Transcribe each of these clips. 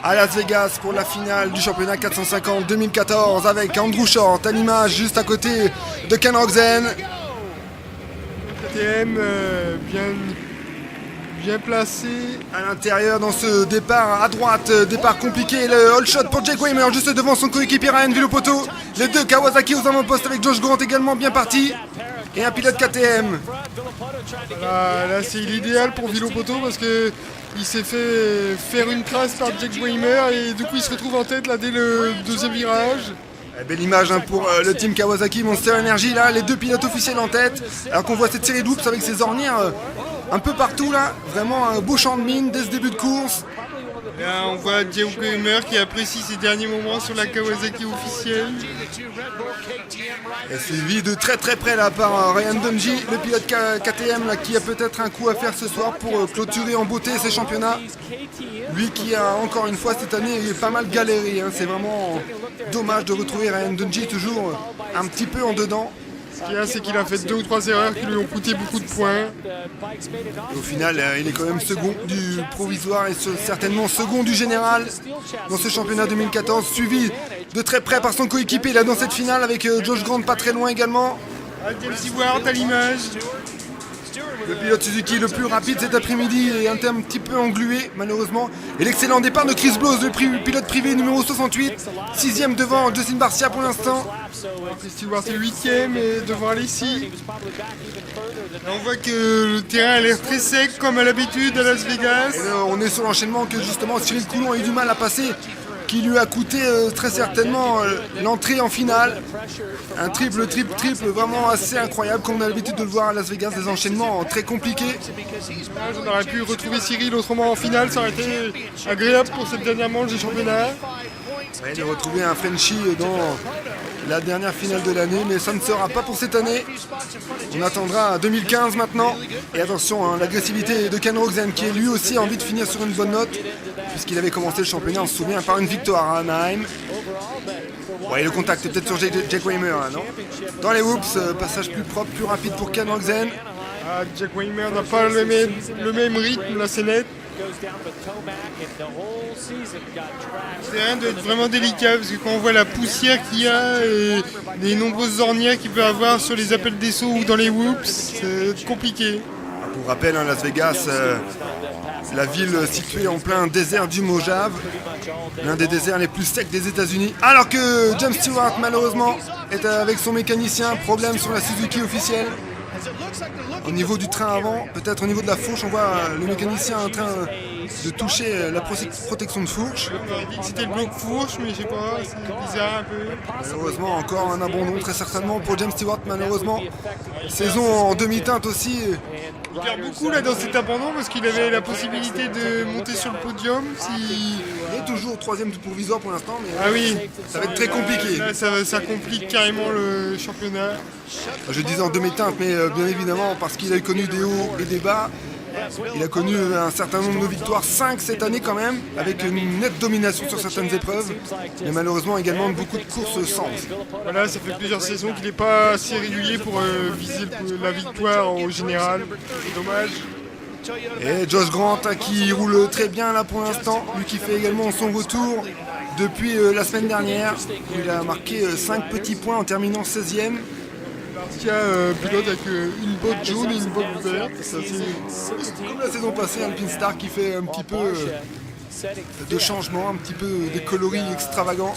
à Las Vegas pour la finale du championnat 450 2014 avec Andrew Short à l'image juste à côté de Ken Roczen. KTM bien placé à l'intérieur dans ce départ à droite, départ compliqué, le hold shot pour Jake Weimer juste devant son coéquipier Ryan Villopoto. Les deux Kawasaki aux avant-postes avec Josh Grant également bien parti et un pilote KTM. Là c'est l'idéal pour Villopoto parce que il s'est fait faire une crasse par Jake Weimer et du coup il se retrouve en tête là dès le deuxième virage. Belle image pour le team Kawasaki Monster Energy, là les deux pilotes officiels en tête alors qu'on voit cette série de whoops avec ses ornières un peu partout là, vraiment un beau champ de mine dès ce début de course. Là on voit Jake Weimer qui apprécie ses derniers moments sur la Kawasaki officielle. Et suivi de très très près là par Ryan Dungey, le pilote KTM là, qui a peut-être un coup à faire ce soir pour clôturer en beauté ses championnats. Lui qui a encore une fois cette année pas mal galéré, hein. C'est vraiment dommage de retrouver Ryan Dungey toujours un petit peu en dedans. Ce qu'il y a, c'est qu'il a fait 2 ou 3 erreurs qui lui ont coûté beaucoup de points. Et au final, il est quand même second du provisoire et certainement second du général dans ce championnat 2014, suivi de très près par son coéquipier là dans cette finale avec Josh Grant pas très loin également. James Stewart à l'image. Le pilote Suzuki le plus rapide cet après-midi est un petit peu englué malheureusement. Et l'excellent départ de Chris Blows, le pilote privé numéro 68, 6ème devant Justin Barcia pour l'instant. Chris Stewart est 8ème et devant Alessi. On voit que le terrain a l'air très sec comme à l'habitude à Las Vegas. Et là, on est sur l'enchaînement que justement Cyril Coulon a eu du mal à passer, qui lui a coûté très certainement l'entrée en finale. Un triple, vraiment assez incroyable comme on a l'habitude de le voir à Las Vegas, des enchaînements très compliqués. On aurait pu retrouver Cyril autrement en finale, ça aurait été agréable pour cette dernière manche du championnat. Ouais, de retrouver un Frenchie dans la dernière finale de l'année, mais ça ne sera pas pour cette année. On attendra 2015 maintenant. Et attention, hein, l'agressivité de Ken Roczen qui est lui aussi envie de finir sur une bonne note, puisqu'il avait commencé le championnat, on se souvient, par une victoire à Anaheim. Ouais, le contact est peut-être sur Jake Weimer, hein, non? Dans les whoops, passage plus propre, plus rapide pour Ken Roczen. Jake Weimer n'a pas le même rythme, là c'est net. C'est rien doit être vraiment délicat parce que quand on voit la poussière qu'il y a et les nombreuses ornières qu'il peut avoir sur les appels des sauts ou dans les whoops, c'est compliqué. Pour rappel, hein, Las Vegas, la ville située en plein désert du Mojave, l'un des déserts les plus secs des États-Unis. Alors que James Stewart, malheureusement, est avec son mécanicien, problème sur la Suzuki officielle. Au niveau du train avant, peut-être au niveau de la fourche, on voit le mécanicien en train de toucher la protection de fourche. C'était le bloc fourche, mais je sais pas, c'est bizarre un peu. Malheureusement, encore un abandon très certainement pour James Stewart, malheureusement. Saison en demi-teinte aussi. Il perd beaucoup là dans cet abandon parce qu'il avait la possibilité de monter sur le podium. Il est toujours 3ème du provisoire pour l'instant, mais oui, ça va être très compliqué. Là, ça complique carrément le championnat. Je disais en demi-teinte, mais bien évidemment parce qu'il a connu des hauts et des bas. Il a connu un certain nombre de victoires, 5 cette année quand même, avec une nette domination sur certaines épreuves, mais malheureusement également beaucoup de courses sans. Voilà, ça fait plusieurs saisons qu'il n'est pas assez régulier pour viser la victoire au général. C'est dommage. Et Josh Grant qui roule très bien là pour l'instant, lui qui fait également son retour depuis la semaine dernière. Il a marqué 5 petits points en terminant 16e. Barcia pilote avec une botte jaune et une botte verte. Comme la saison passée, Alpine Star qui fait un petit peu de changement, un petit peu des coloris extravagants.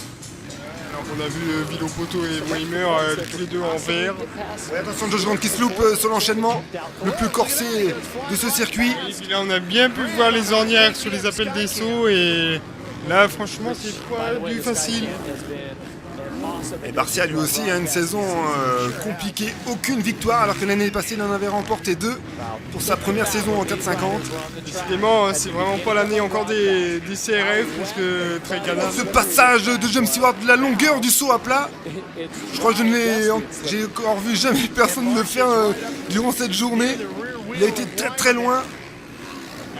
Alors on a vu Villopoto et Weimer tous les deux en vert. Ouais, attention, Josh Grant qui se loupe sur l'enchaînement le plus corsé de ce circuit. Et puis là on a bien pu voir les ornières sur les appels des sauts et là franchement c'est pas du facile. Et Barcia lui aussi a une saison compliquée, aucune victoire alors que l'année passée il en avait remporté 2 pour sa première saison en 450. Décidément c'est vraiment pas l'année encore des CRF parce que très canard. Ce passage de James Stewart, de la longueur du saut à plat, je crois que j'ai encore vu jamais personne le faire durant cette journée. Il a été très très loin.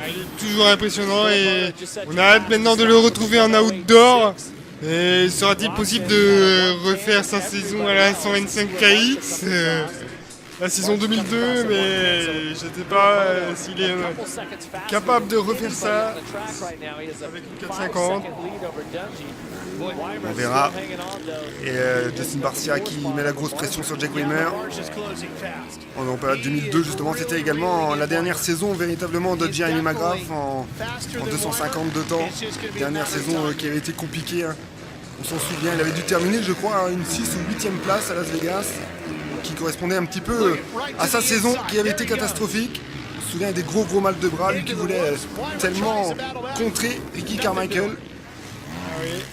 Il est toujours impressionnant et on a hâte maintenant de le retrouver en outdoor. Et sera-t-il possible de refaire sa saison à la 125 KX la saison 2002, mais je ne sais pas s'il est capable de refaire ça avec une 450. On verra. Et Justin Barcia qui met la grosse pression sur Jack Weimer. En période 2002 justement, c'était également la dernière saison véritablement de Jeremy McGrath en 252 temps. Dernière saison qui avait été compliquée. Hein. On s'en souvient, il avait dû terminer je crois à une 6 ou 8e place à Las Vegas, qui correspondait un petit peu à sa saison qui avait été catastrophique. On se souvient des gros mal de bras, lui qui voulait tellement contrer Ricky Carmichael.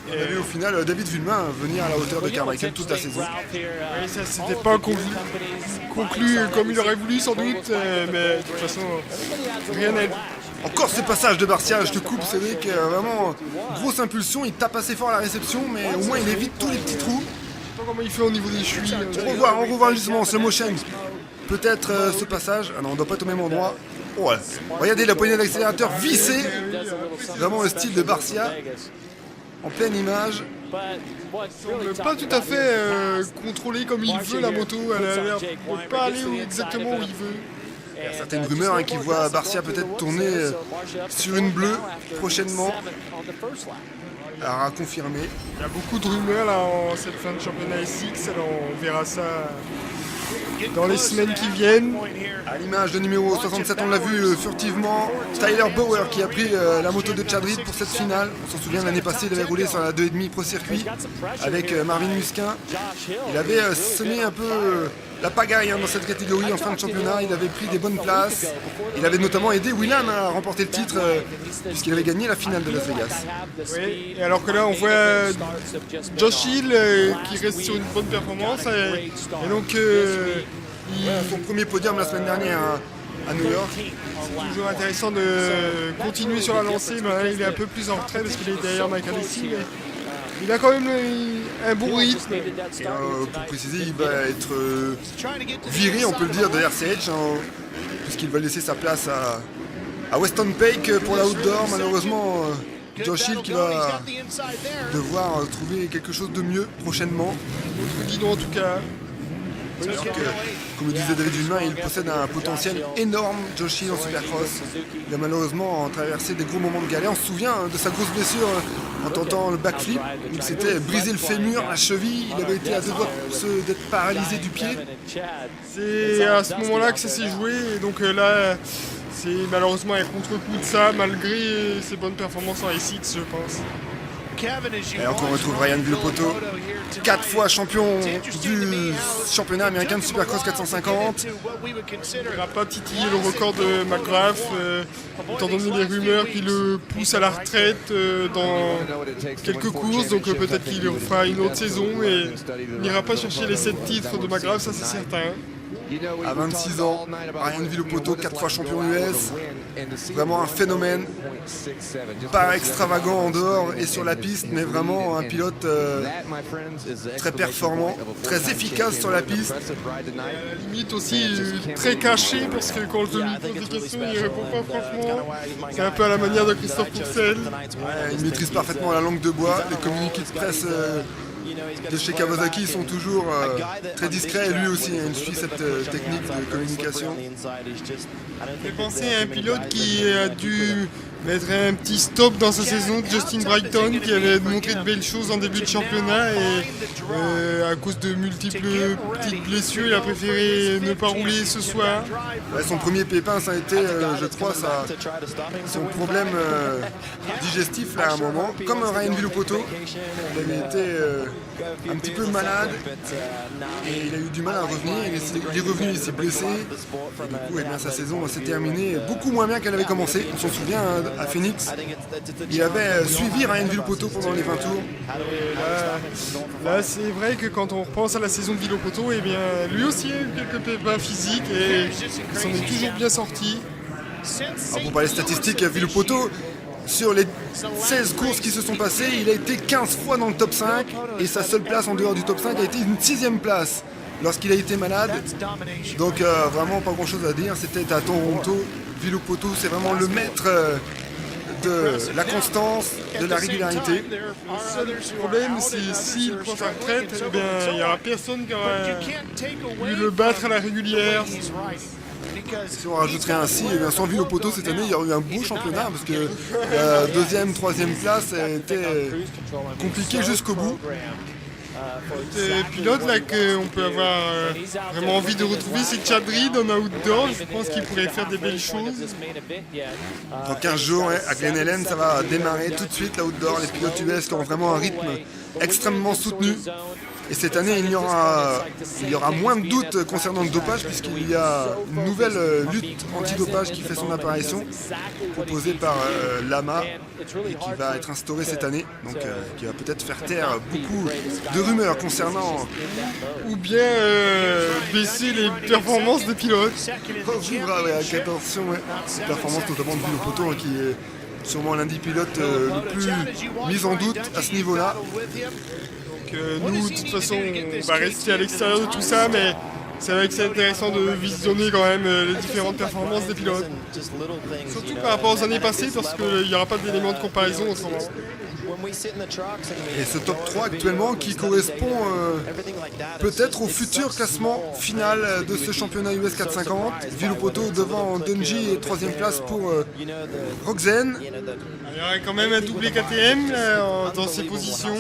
On avait au final David Vuillemin venir à la hauteur de Carmichael toute la saison. Oui, ça c'était pas conclu comme il aurait voulu sans doute, mais de toute façon, rien n'est. Encore ce passage de Barcia, je te coupe, c'est vrai que vraiment grosse impulsion, il tape assez fort à la réception, mais au moins il évite tous les petits trous. Je sais pas comment il fait au niveau des chevilles. On revoit justement en slow motion. Peut-être ce passage. Ah non, on doit pas être au même endroit. Oh, ouais. Regardez la poignée d'accélérateur vissée. Vraiment le style de Barcia. En pleine image. Pas tout à fait contrôlé comme il veut la moto. Elle a l'air de pas aller exactement où il veut. Il y a certaines rumeurs qui voient Barcia peut-être tourner sur une bleue prochainement. Alors à confirmer. Il y a beaucoup de rumeurs là en cette fin de championnat SX, alors on verra ça dans les semaines qui viennent. À l'image de numéro 67, on l'a vu furtivement, Tyler Bauer qui a pris la moto de Chad Reed pour cette finale. On s'en souvient, l'année passée, il avait roulé sur la 2,5 Pro Circuit avec Marvin Musquin. Il avait semé un peu la pagaille dans cette catégorie en fin de championnat. Il avait pris des bonnes places. Il avait notamment aidé Whelan à remporter le titre puisqu'il avait gagné la finale de Las Vegas. Oui, et alors que là on voit Josh Hill qui reste sur une bonne performance et donc Son premier podium la semaine dernière à New York. Toujours intéressant de continuer sur la lancée, mais il est un peu plus en retrait parce qu'il est derrière Michael Alessi. Il a quand même un bon rythme. Et, pour préciser, il va être viré, on peut le dire, de RCH, puisqu'il va laisser sa place à Weston Pake pour la outdoor. Malheureusement, Josh Hill qui va devoir trouver quelque chose de mieux prochainement. Guidon en tout cas. Alors que, comme le disait David Vuillemin, il possède un potentiel énorme, Josh Hill en supercross. Il a malheureusement traversé des gros moments de galère. On se souvient de sa grosse blessure en tentant le backflip. Il s'était brisé le fémur, la cheville. Il avait été à deux doigts d'être paralysé du pied. C'est à ce moment-là que ça s'est joué. Et donc là, c'est malheureusement un contre-coup de ça, malgré ses bonnes performances en SX, je pense. Et encore on retrouve Ryan Villopoto, 4 fois champion du championnat américain de Supercross 450. Il n'ira pas titiller le record de McGrath, étant donné les rumeurs qui le poussent à la retraite dans quelques courses, donc peut-être qu'il fera une autre saison, mais il n'ira pas chercher les 7 titres de McGrath, ça c'est certain. À 26 ans, Ryan Villopoto, 4 fois champion US, vraiment un phénomène, pas extravagant en dehors et sur la piste, mais vraiment un pilote très performant, très efficace sur la piste. À la limite aussi très caché, parce que quand je lui pose des questions, il répond pas franchement. C'est un peu à la manière de Christophe Pourcel. Ouais, il maîtrise parfaitement la langue de bois, les communiqués de presse de chez Kawasaki sont toujours très discrets, et lui aussi il suit cette technique de communication. J'ai pensé à un pilote qui a dû mettre un petit stop dans sa saison, Justin Brighton, qui avait montré de belles choses en début de championnat et à cause de multiples petites blessures, il a préféré ne pas rouler ce soir. Ouais, son premier pépin, ça a été, je crois, son problème digestif là, à un moment, comme Ryan Villopoto. Il avait été un petit peu malade et il a eu du mal à revenir. Il est revenu, il s'est blessé. Et du coup, eh bien, sa saison s'est terminée beaucoup moins bien qu'elle avait commencé. On s'en souvient à Phoenix. Il avait suivi Ryan Villopoto pendant les 20 tours. Là c'est vrai que quand on repense à la saison de Villopoto, eh bien, lui aussi a eu quelques pépins physiques et il s'en est toujours bien sorti. Alors pour parler statistiques, Villopoto, sur les 16 courses qui se sont passées, il a été 15 fois dans le top 5 et sa seule place en dehors du top 5 a été une 6e place lorsqu'il a été malade. Donc vraiment pas grand chose à dire, c'était à Toronto. Villopoto, c'est vraiment le maître de la constance, de la régularité. Le problème, c'est s'il prend sa retraite, eh bien, il n'y aura personne qui aura pu le battre à la régulière. Si on rajouterait ainsi, eh bien, sans Ville au poteau cette année, il y aurait eu un beau championnat parce que la deuxième, troisième place a été compliquée jusqu'au bout. Pilote là qu'on peut avoir vraiment envie de retrouver, c'est Chad Reed en outdoor. Je pense qu'il pourrait faire des belles choses. Dans 15 jours, ouais, à Glen Helen, ça va démarrer tout de suite l'outdoor. Les pilotes US qui ont vraiment un rythme extrêmement soutenu. Et cette année, il y aura moins de doutes concernant le dopage puisqu'il y a une nouvelle lutte anti-dopage qui fait son apparition, proposée par l'AMA et qui va être instaurée cette année, donc qui va peut-être faire taire beaucoup de rumeurs concernant... Ou bien baisser les performances des pilotes. On vivra avec attention, ouais. Les performances notamment de Ville au poteau, hein, qui est sûrement l'un des pilotes le plus mis en doute à ce niveau-là. Nous, de toute façon, on va rester à l'extérieur de tout ça, mais c'est vrai que c'est intéressant de visionner quand même les différentes performances des pilotes. Surtout par rapport aux années passées, parce qu'il n'y aura pas d'éléments de comparaison en ce moment. Et ce top 3 actuellement qui correspond peut-être au futur classement final de ce championnat US 450. Ville au poteau devant Dungey et 3ème place pour Rogzen. Il y aura quand même un doublé KTM dans ses positions.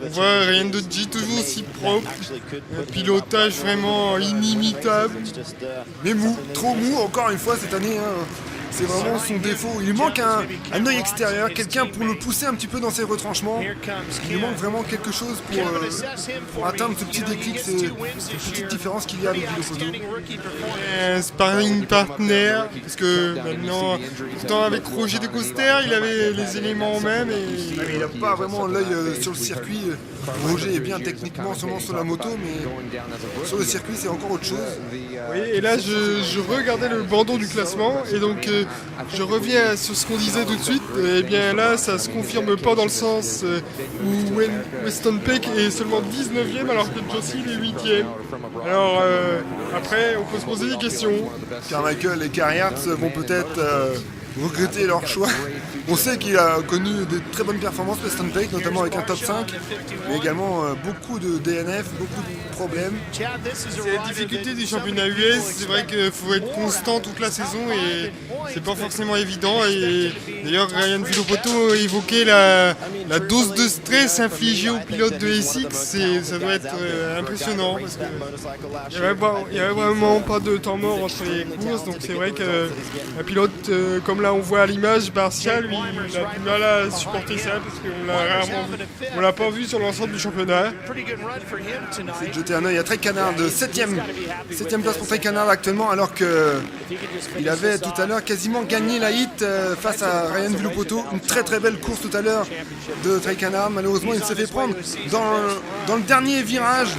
On voit Ryan Dungey toujours aussi propre, un pilotage vraiment inimitable. Mais mou, trop mou encore une fois cette année. Hein. C'est vraiment son défaut. Il lui manque un œil extérieur, quelqu'un pour le pousser un petit peu dans ses retranchements. Il lui manque vraiment quelque chose pour atteindre ce petit déclic, cette petite différence qu'il y a avec Ville au poteau. Un sparring partner, parce que maintenant, pourtant avec Roger Decoster, il avait les éléments en main, mais il n'a pas vraiment l'œil sur le circuit. Roger est bien techniquement seulement sur la moto, mais sur le circuit c'est encore autre chose. Oui, et là je regardais le bandeau du classement et donc je reviens sur ce qu'on disait tout de suite. Et bien là ça se confirme pas dans le sens où Weston Peck est seulement 19e alors que Jossil est 8e. Alors après on peut se poser des questions. Carmichael et Carriart vont peut-être regretter leur choix. On sait qu'il a connu de très bonnes performances, Weston Peck, notamment avec un top 5, mais également beaucoup de DNF, beaucoup de problèmes. C'est la difficulté du championnat US, c'est vrai qu'il faut être constant toute la saison et c'est pas forcément évident. Et d'ailleurs, Ryan Ville au poteau évoquait la dose de stress infligée aux pilotes de SX, ça doit être impressionnant parce qu'il n'y avait vraiment pas de temps mort entre les courses, donc c'est vrai qu'un pilote comme là on voit à l'image, Barcia, lui, il a du mal à supporter ça parce qu'on l'a pas vu sur l'ensemble du championnat. C'est de jeter un œil à Trey Canard de 7ème place pour Trey Canard actuellement, alors qu'il avait tout à l'heure quasiment gagné la hit face à Ryan Ville au poteau. Une très très belle course tout à l'heure de Trey Canard. Malheureusement, il s'est fait prendre dans le dernier virage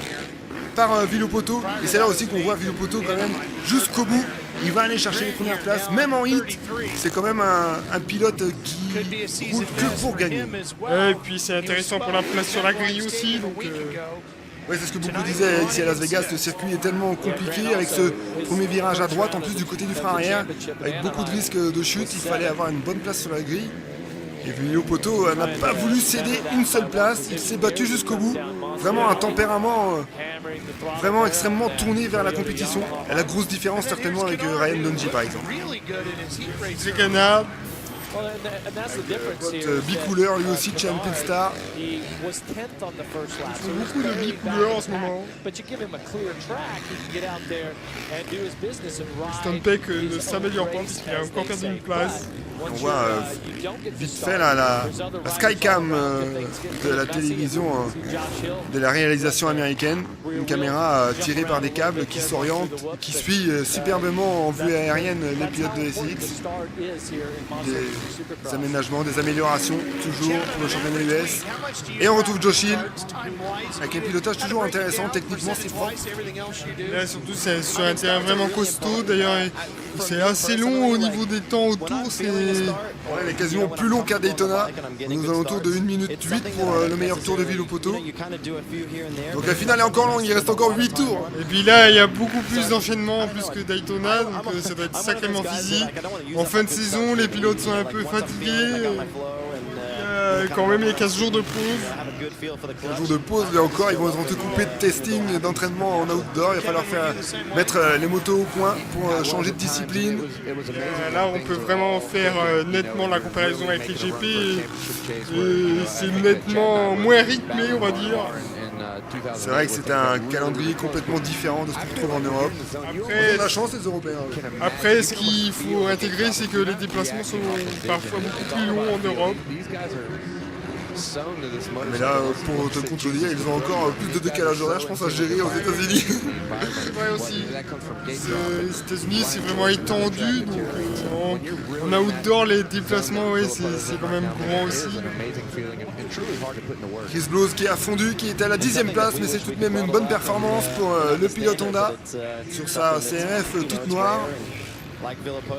par Ville au poteau. Et c'est là aussi qu'on voit Ville au poteau quand même jusqu'au bout. Il va aller chercher les premières places, même en hit. C'est quand même un pilote qui roule que pour gagner. Et puis c'est intéressant pour la place sur la grille aussi. Donc, oui, c'est ce que beaucoup disaient ici à Las Vegas. Le circuit est tellement compliqué avec ce premier virage à droite, en plus du côté du frein arrière, avec beaucoup de risques de chute. Il fallait avoir une bonne place sur la grille. Et Ville au poteau n'a pas voulu céder une seule place. Il s'est battu jusqu'au bout. Vraiment un tempérament vraiment extrêmement tourné vers la compétition. Et la grosse différence certainement avec Ryan Dungey par exemple. C'est Canard. Bicouleur lui aussi, Champion Star. Il faut beaucoup de bicouleurs en ce moment. Weston Peck ne s'améliore pas parce qu'il a encore perdu une place. On voit vite fait la Skycam de la télévision, de la réalisation américaine. Une caméra tirée par des câbles qui s'oriente, qui suit superbement en vue aérienne les pilotes de SX. Des aménagements, des améliorations toujours pour le championnat US. Et on retrouve Josh Hill avec un pilotage toujours intéressant, techniquement c'est propre. Là surtout c'est sur un terrain vraiment costaud. D'ailleurs C'est assez long au niveau des temps autour. C'est Il est quasiment plus long qu'à Daytona. Nous alentours de 1 minute 8 pour le meilleur tour de ville au poteau. Donc la finale est encore longue, il reste encore 8 tours. Et puis là, il y a beaucoup plus d'enchaînements en plus que Daytona, donc ça doit être sacrément physique. En fin de saison, les pilotes sont un peu fatigués. Quand même, il y a 15 jours de pause. Un jour de pause, et encore, ils vont être coupés de testing, d'entraînement en outdoor. Il va falloir mettre les motos au point pour changer de discipline. Là, on peut vraiment faire nettement la comparaison avec les GP. Et c'est nettement moins rythmé, on va dire. C'est vrai que c'était un calendrier complètement différent de ce qu'on retrouve en Europe. On a la chance, les Européens. Après, ce qu'il faut intégrer, c'est que les déplacements sont parfois beaucoup plus longs en Europe. Mais là, pour te contredire, ils ont encore plus de décalage horaire, je pense, à gérer aux États-Unis. C'est vrai aussi. Les États-Unis, c'est vraiment étendu. Donc, en outdoor, les déplacements, ouais, c'est quand même grand aussi. Chris Blows qui a fondu, qui était à la 10e place, mais c'est tout de même une bonne performance pour le pilote Honda sur sa CRF toute noire.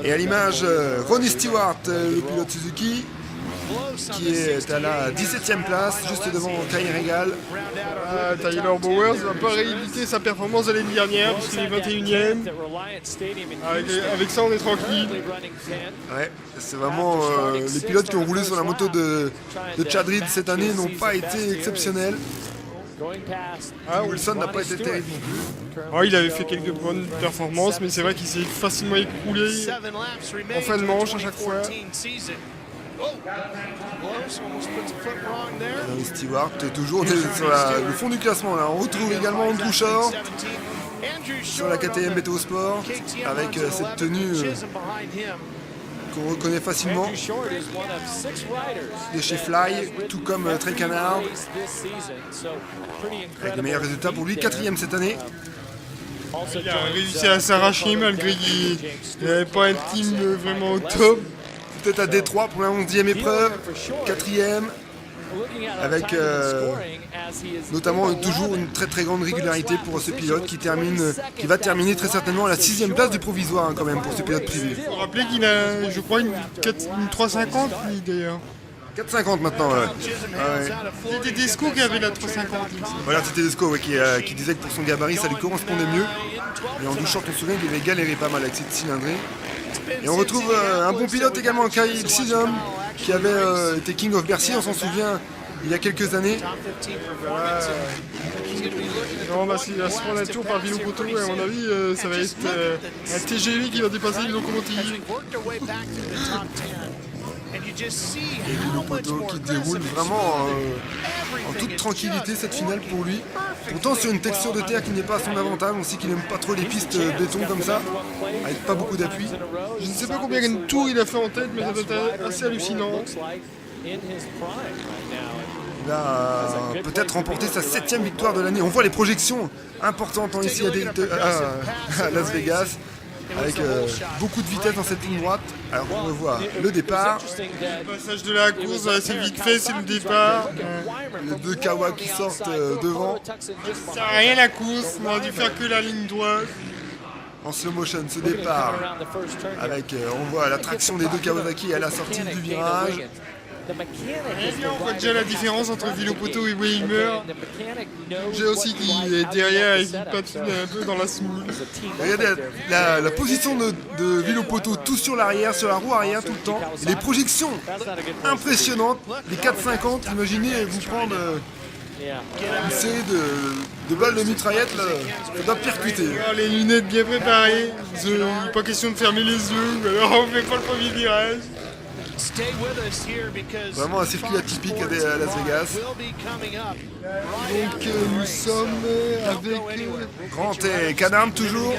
Et à l'image, Ronnie Stewart, le pilote Suzuki, qui est à la 17e place, juste devant Kai Regal. Tyler Bowers ne va pas rééditer sa performance de l'année dernière, puisqu'il est 21e. Avec ça, on est tranquille. Ouais, c'est vraiment les pilotes qui ont roulé sur la moto de Chad Reed cette année n'ont pas été exceptionnels. Wilson n'a pas été terrible non plus. Il avait fait quelques bonnes performances, mais c'est vrai qu'il s'est facilement écroulé en fin de manche à chaque fois. Stewart est toujours sur le fond du classement. Là. On retrouve également Andrew Shore sur la KTM Météo Sport avec cette tenue qu'on reconnaît facilement de chez Fly, tout comme Trey Canard, avec les meilleurs résultats pour lui, 4e cette année. Il a réussi à s'arracher malgré qu'il n'avait pas un team vraiment au top. Peut-être à Détroit pour la 11e épreuve, 4e, avec notamment toujours une très très grande régularité pour ce pilote qui va terminer très certainement à la 6e place du provisoire quand même pour ce pilote privé. Il faut rappeler qu'il a, je crois, une 350 lui d'ailleurs. 4,50 maintenant. C'était Desco qui avait la 350. Voilà, c'était Desco qui disait que pour son gabarit ça lui correspondait mieux. Et en douchant, on se souvient qu'il avait galéré pas mal avec cette cylindrée. Et on retrouve un bon pilote également, Kyle Sidham, qui avait été King of Bercy, on s'en souvient, il y a quelques années. S'il va se prendre un tour par Villopoto, à mon avis, ça va être un TGV qui va dépasser une locomotive. Et Villopoto qui déroule vraiment en toute tranquillité cette finale pour lui. Pourtant sur une texture de terre qui n'est pas à son avantage, on sait qu'il n'aime pas trop les pistes béton comme ça, avec pas beaucoup d'appui. Je ne sais pas combien de tours il a fait en tête, mais ça doit être assez hallucinant. Il a peut-être remporté sa 7e victoire de l'année. On voit les projections importantes ici à Las Vegas, avec beaucoup de vitesse dans cette ligne droite. Alors on revoit le départ. Le passage de la course, c'est vite fait, c'est le départ. Les deux Kawa qui sortent devant. Ça sert à rien la course, on a dû faire que la ligne droite. En slow motion, ce départ, avec on voit la traction des deux Kawasaki à la sortie du virage. On voit déjà la différence entre Villopoto et Weimer. J'ai aussi qui est derrière et qui patine un peu dans la semoule. Regardez la position de Villopoto, tout sur l'arrière, sur la roue arrière tout le temps. Et les projections impressionnantes, les 4,50, imaginez vous prendre une série de balles de mitraillette, là, ça doit percuter. Les lunettes bien préparées, pas question de fermer les yeux, alors on fait pas le premier virage. Vraiment un circuit atypique à Las Vegas. Donc nous sommes avec Grant et Canham toujours.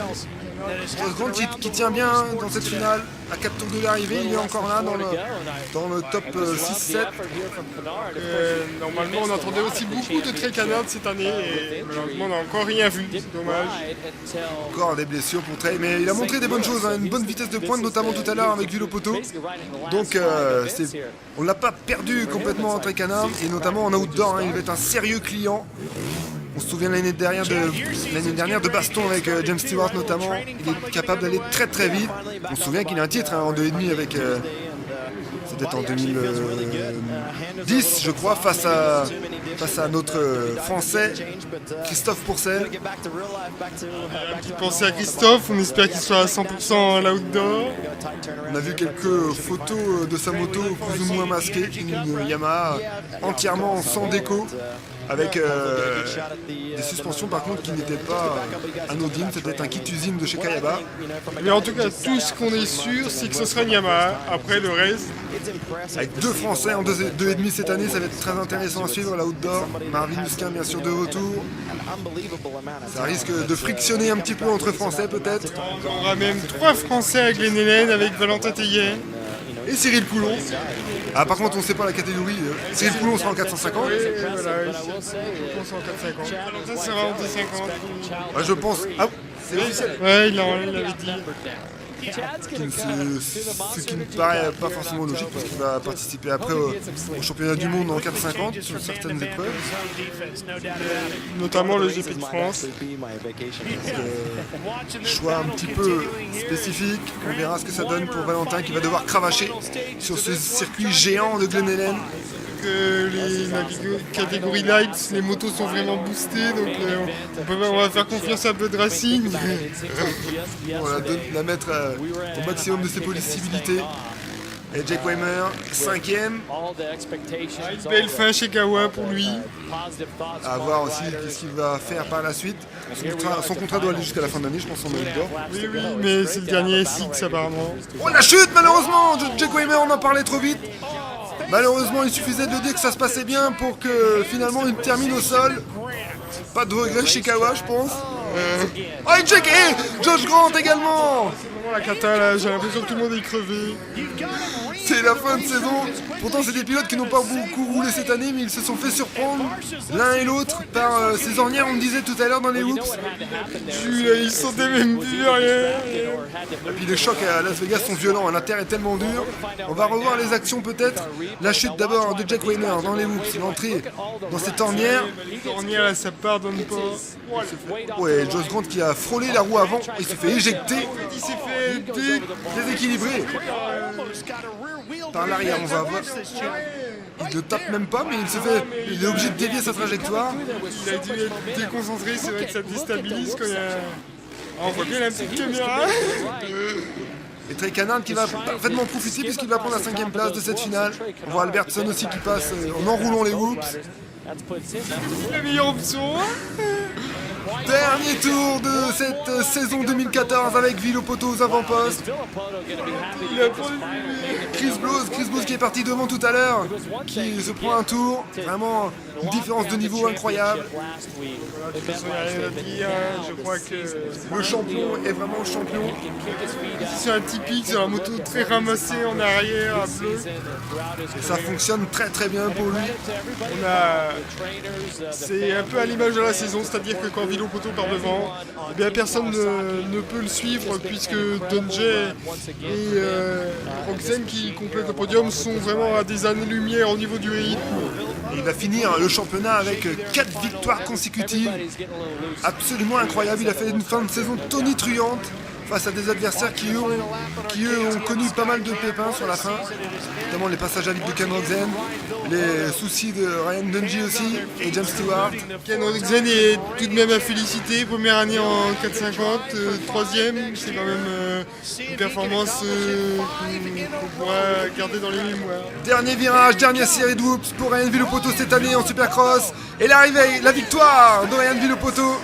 Grant qui tient bien dans cette finale. À 4 tours de l'arrivée, il est encore là dans le top 6-7. Normalement on attendait aussi beaucoup de Trey Canard cette année et malheureusement on n'a encore rien vu, c'est dommage. Encore des blessures pour Trey, mais il a montré des bonnes choses, une bonne vitesse de pointe, notamment tout à l'heure avec Villopoto. Donc on ne l'a pas perdu complètement Trey Canard, et notamment en outdoor, il va être un sérieux client On se souvient l'année dernière de baston avec James Stewart notamment. Il est capable d'aller très très vite. On se souvient qu'il a un titre en 2,5 avec... C'était en 2010, je crois, face à notre Français, Christophe Pourcel. Pensez à Christophe, on espère qu'il soit à 100% en l'outdoor. On a vu quelques photos de sa moto plus ou moins masquée, une Yamaha entièrement sans déco, avec des suspensions par contre qui n'étaient pas anodines, c'était un kit usine de chez Kayaba. Mais en tout cas, tout ce qu'on est sûr, c'est que ce sera une Yamaha. Après le reste... Avec deux Français en 2,5 cette année, ça va être très intéressant à suivre, l'outdoor. Marvin Musquin bien sûr de retour. Ça risque de frictionner un petit peu entre Français peut-être. On aura même 3 Français à Glen Helen avec Valentin Théier. Et Cyril Coulon. Ah par contre on ne sait pas la catégorie. Cyril Coulon sera en 450. Oui, voilà, Coulon sera en 450. Valentin sera en 250. Ah, je pense. Ah, c'est officiel. Ouais, il l'avait dit. Ce qui ne paraît pas forcément logique parce qu'il va participer après au championnat du monde en 450 sur certaines épreuves. Notamment le GP de France. Choix un petit peu spécifique. On verra ce que ça donne pour Valentin qui va devoir cravacher sur ce circuit géant de Glen Helen. Que la catégorie light, les motos sont vraiment boostées, donc on va faire confiance à Bud Racing. On va la mettre au maximum de ses possibilités. Et Jake Weimer, 5ème. Belle fin chez Kawa pour lui. À voir aussi ce qu'il va faire par la suite. Son contrat doit aller jusqu'à la fin de l'année, je pense, en Outdoor. Oui, mais c'est le dernier SX apparemment. Oh la chute malheureusement, Jake Weimer, on en parlait trop vite. Malheureusement, il suffisait de dire que ça se passait bien pour que finalement il termine au sol. Pas de regret chez Kawa, je pense. Oh, et Jack et Josh Grant également. La cata là, j'ai l'impression que tout le monde est crevé. C'est la fin de saison. Pourtant, c'est des pilotes qui n'ont pas beaucoup roulé cette année, mais ils se sont fait surprendre l'un et l'autre par ces ornières, on me disait tout à l'heure dans les whoops. Ils sentaient même plus rien. Et puis les chocs à Las Vegas sont violents, la terre est tellement dure. On va revoir les actions peut-être. La chute d'abord de Jack Weimer dans les whoops, l'entrée dans cette ornière. Les ornières là, ça pardonne pas. Ouais, Josh Grant qui a frôlé la roue avant, il se fait éjecter. Il s'est fait Déséquilibré. Par l'arrière, on va voir. Il ne tape même pas, mais il est obligé de dévier sa trajectoire. Il a dû être déconcentré, c'est vrai que ça déstabilise quand il y a... On voit bien la petite caméra. Et Trey Canard qui va parfaitement profiter puisqu'il va prendre la 5ème place de cette finale. On voit Albertson aussi qui passe en enroulant les whoops. La meilleure option. Dernier tour de cette saison 2014 avec Villopoto aux avant-postes. Chris Blues qui est parti devant tout à l'heure, qui se prend un tour. Vraiment une différence de niveau incroyable. De toute façon, il n'y a rien à dire. Je crois que le champion est vraiment le champion. C'est un typique sur la moto très ramassée en arrière à bleu. Et ça fonctionne très très bien pour lui. C'est un peu à l'image de la saison, c'est-à-dire que quand Villopoto part devant, eh bien personne ne peut le suivre puisque Dungey et Roxen qui complètent le podium sont vraiment à des années-lumière au niveau du rythme. Et il va finir le championnat avec 4 victoires consécutives. Absolument incroyable, il a fait une fin de saison tonitruante face à des adversaires qui eux ont connu pas mal de pépins sur la fin, notamment les passages à vide de Ken Roczen, les soucis de Ryan Dungey aussi et James Stewart. Ken Roczen est tout de même à féliciter, première année en 450, troisième, c'est quand même une performance qu'on pourra garder dans les mémoires. Dernier virage, dernière série de whoops pour Ryan Villopoto cette année en Supercross, et l'arrivée, la victoire de Ryan Villopoto,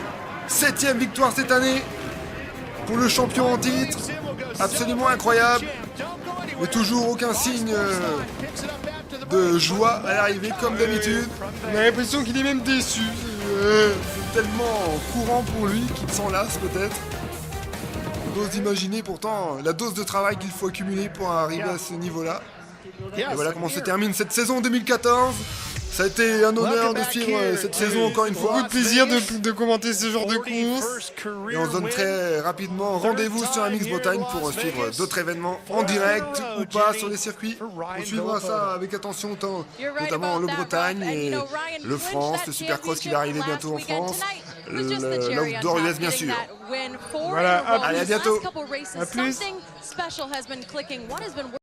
7ème victoire cette année. Pour le champion en titre, absolument incroyable, mais toujours aucun signe de joie à l'arrivée comme d'habitude. On a l'impression qu'il est même déçu. C'est tellement courant pour lui qu'il s'en lasse peut-être. On ose imaginer pourtant la dose de travail qu'il faut accumuler pour arriver à ce niveau-là. Et voilà comment se termine cette saison 2014. Ça a été un honneur de suivre cette saison encore une fois. Beaucoup de plaisir de commenter ce genre de course. Et on se donne très rapidement rendez-vous sur MX Bretagne pour suivre d'autres événements en direct ou pas sur les circuits. On suivra ça avec attention, notamment le Bretagne et le France, le Supercross qui va arriver bientôt en France, l'Outdoor US bien sûr. Voilà, allez, à bientôt. À plus.